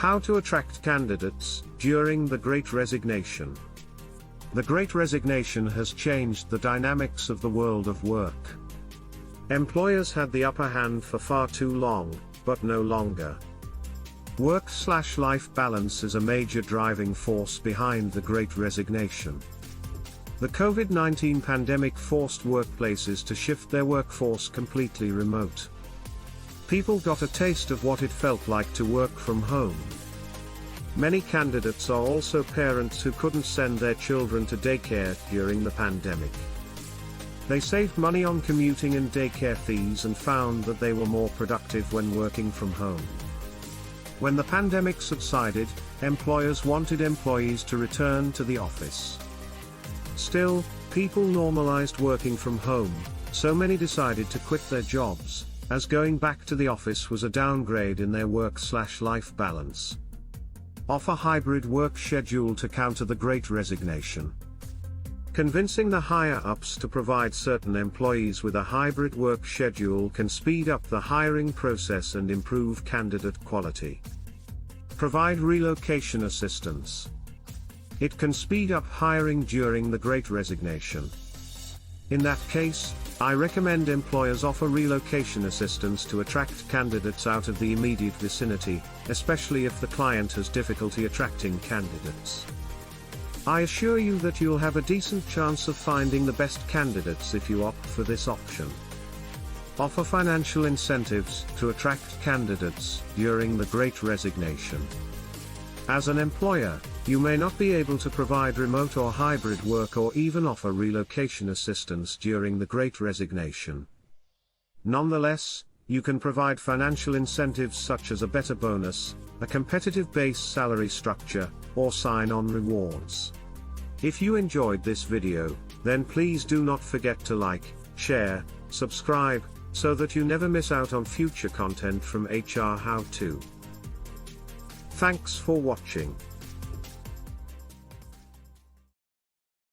How to attract candidates during the Great Resignation. The Great Resignation has changed the dynamics of the world of work. Employers had the upper hand for far too long, but no longer. Work-life balance is a major driving force behind the Great Resignation. The COVID-19 pandemic forced workplaces to shift their workforce completely remote. People got a taste of what it felt like to work from home. Many candidates are also parents who couldn't send their children to daycare during the pandemic. They saved money on commuting and daycare fees and found that they were more productive when working from home. When the pandemic subsided, employers wanted employees to return to the office. Still, people normalized working from home, so many decided to quit their jobs, as going back to the office was a downgrade in their work-life balance. Offer hybrid work schedule to counter the Great Resignation. Convincing the higher-ups to provide certain employees with a hybrid work schedule can speed up the hiring process and improve candidate quality. Provide relocation assistance. It can speed up hiring during the Great Resignation. In that case, I recommend employers offer relocation assistance to attract candidates out of the immediate vicinity, especially if the client has difficulty attracting candidates. I assure you that you'll have a decent chance of finding the best candidates if you opt for this option. Offer financial incentives to attract candidates during the Great Resignation. As an employer, you may not be able to provide remote or hybrid work or even offer relocation assistance during the Great Resignation. Nonetheless, you can provide financial incentives such as a better bonus, a competitive base salary structure, or sign-on rewards. If you enjoyed this video, then please do not forget to like, share, subscribe, so that you never miss out on future content from HR How To. Thanks for watching.